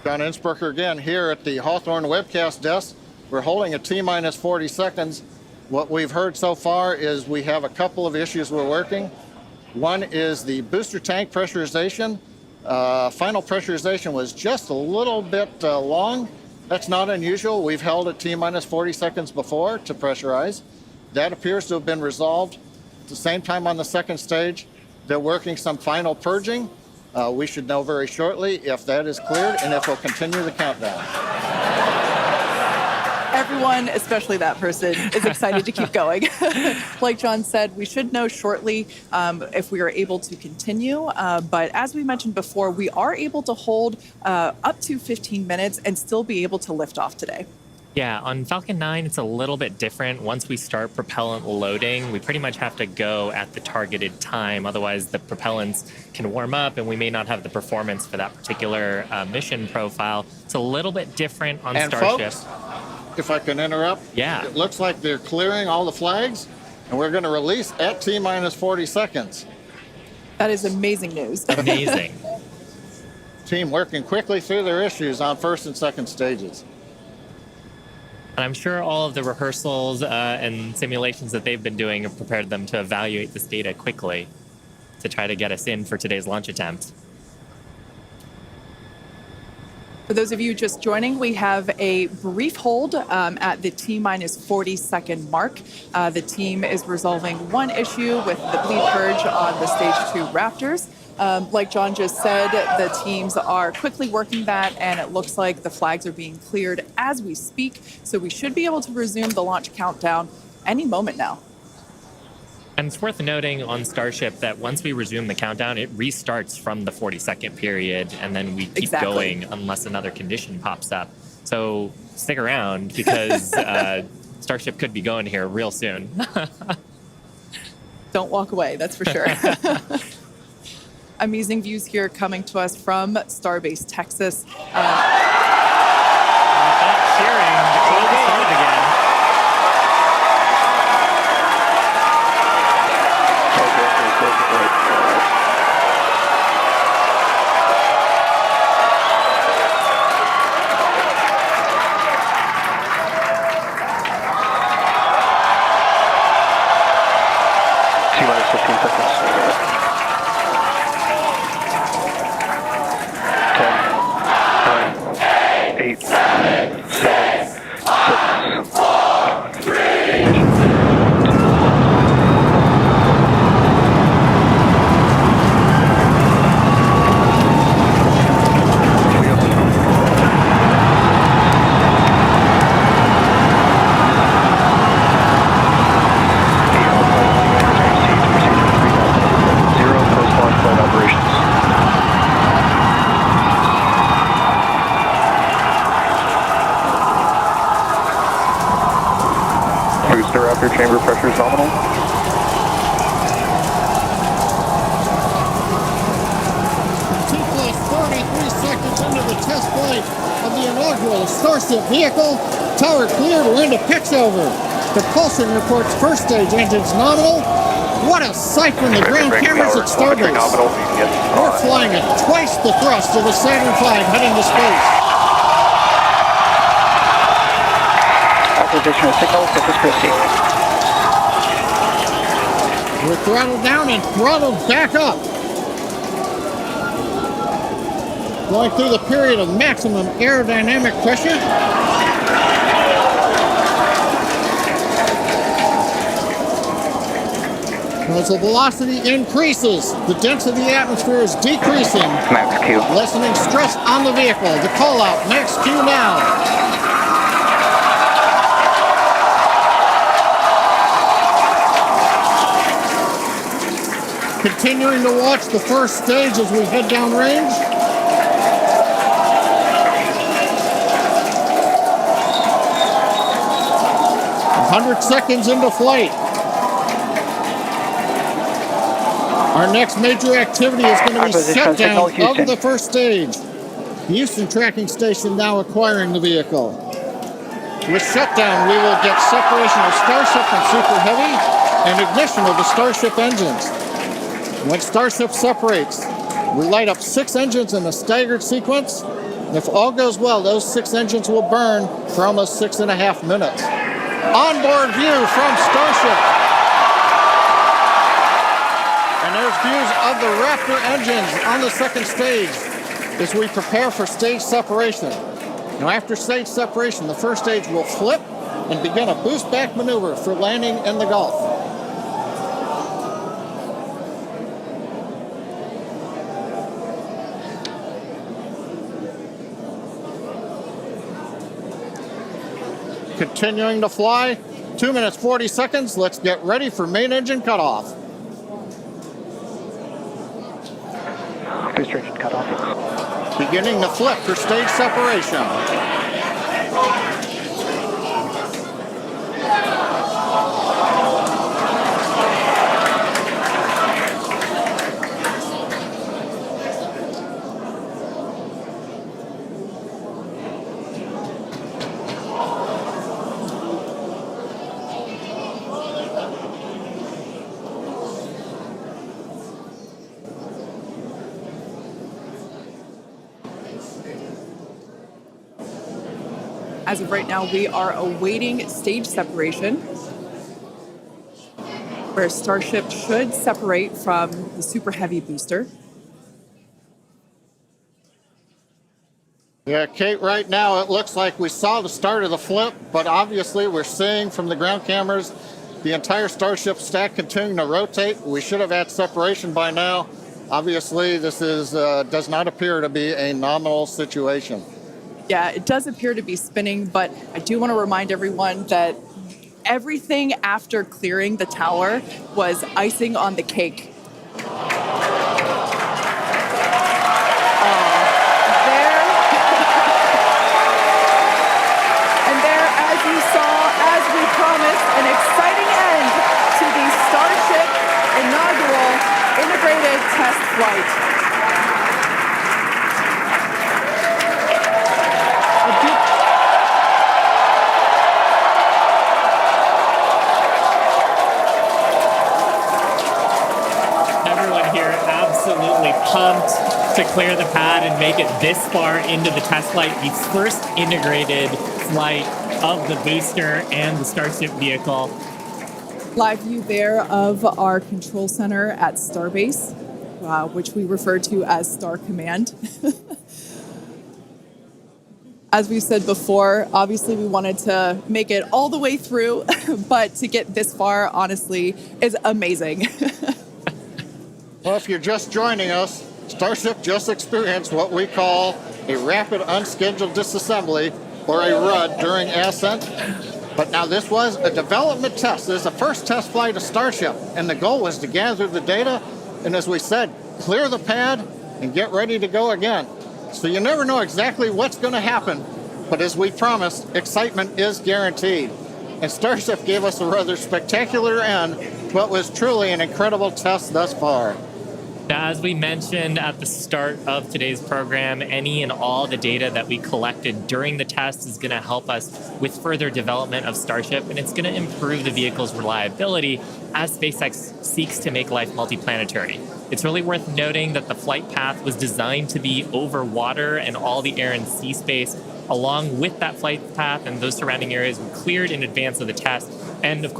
John Innsbrucker again here at the Hawthorne webcast desk. We're holding a T-minus 40 seconds. What we've heard so far is we have a couple of issues we're working. One is the booster tank pressurization. Final pressurization was just a little bit long. That's not unusual. We've held at T-minus 40 seconds before to pressurize. That appears to have been resolved. At the same time on the second stage, they're working some final purging. We should know very shortly if that is cleared and if we'll continue the countdown. Everyone, especially that person, is excited to keep going. Like John said, we should know shortly if we are able to continue. But as we mentioned before, we are able to hold up to 15 minutes and still be able to lift off today. Yeah, on Falcon 9, it's a little bit different. Once we start propellant loading, we pretty much have to go at the targeted time. Otherwise, the propellants can warm up and we may not have the performance for that particular mission profile. It's a little bit different on Starship. Folks, if I can interrupt. Yeah. It looks like they're clearing all the flags and we're going to release at T-minus 40 seconds. That is amazing news. Amazing. Team working quickly through their issues on first and second stages. And I'm sure all of the rehearsals and simulations that they've been doing have prepared them to evaluate this data quickly to try to get us in for today's launch attempt. For those of you just joining, we have a brief hold at the T-minus 40 second mark. The team is resolving one issue with the bleed purge on the stage 2 Raptors. Like John just said, the teams are quickly working that, and it looks like the flags are being cleared as we speak. So we should be able to resume the launch countdown any moment now. And it's worth noting on Starship that once we resume the countdown, it restarts from the 40-second period, and then we keep going unless another condition pops up. So stick around because Starship could be going here real soon. Don't walk away, that's for sure. Amazing views here coming to us from Starbase, Texas. Cheering to close the start again. T-minus 15 seconds. 10, 9, 8, 7, 6, 5, 3. Raptor chamber pressure is nominal. T-plus 33 seconds into the test flight of the inaugural Starship vehicle. Tower cleared, we're into pitch over. Propulsion reports first stage engines nominal. What a sight from the ground cameras at Starbase. We're flying at twice the thrust of the Saturn V heading to space. Acquisition of signal, Corpus Christi. We're throttled down and throttled back up. Going through the period of maximum aerodynamic pressure. As the velocity increases, the density of the atmosphere is decreasing. Max Q. Lessening stress on the vehicle. The call out, Max Q now. Continuing to watch the first stage as we head downrange. A 100 seconds into flight. Our next major activity is going to be shutdown of the first stage. The Houston tracking station now acquiring the vehicle. With shutdown, we will get separation of Starship from Super Heavy and ignition of the Starship engines. When Starship separates, we light up 6 engines in a staggered sequence. If all goes well, those 6 engines will burn for almost 6.5 minutes. Onboard view from Starship. And there's views of the Raptor engines on the second stage as we prepare for stage separation. Now, after stage separation, the first stage will flip and begin a boost back maneuver for landing in the Gulf. Continuing to fly, 2 minutes 40 seconds. Let's get ready for main engine cutoff. Booster engine cutoff. Beginning to flip for stage separation. As of right now, we are awaiting stage separation, where Starship should separate from the Super Heavy booster. Yeah, Kate, right now it looks like we saw the start of the flip, but obviously we're seeing from the ground cameras the entire Starship stack continuing to rotate. We should have had separation by now. Obviously, this is does not appear to be a nominal situation. Yeah, it does appear to be spinning, but I do want to remind everyone that everything after clearing the tower was icing on the cake. And there, as you saw, as we promised, an exciting end to the Starship inaugural integrated test flight. Absolutely pumped to clear the pad and make it this far into the test flight, the first integrated flight of the booster and the Starship vehicle. Live view there of our control center at Starbase, which we refer to as Star Command. As we said before, obviously we wanted to make it all the way through, but to get this far, honestly, is amazing. Well, if you're just joining us, Starship just experienced what we call a rapid unscheduled disassembly, or a RUD, during ascent. But now this was a development test. This is the first test flight of Starship, and the goal was to gather the data, and as we said, clear the pad and get ready to go again. So you never know exactly what's going to happen, but as we promised, excitement is guaranteed. And Starship gave us a rather spectacular end to what was truly an incredible test thus far. Now, as we mentioned at the start of today's program, any and all the data that we collected during the test is going to help us with further development of Starship, and it's going to improve the vehicle's reliability as SpaceX seeks to make life multiplanetary. It's really worth noting that the flight path was designed to be over water and all the air and sea space. Along with that flight path and those surrounding areas were cleared in advance of the test. And of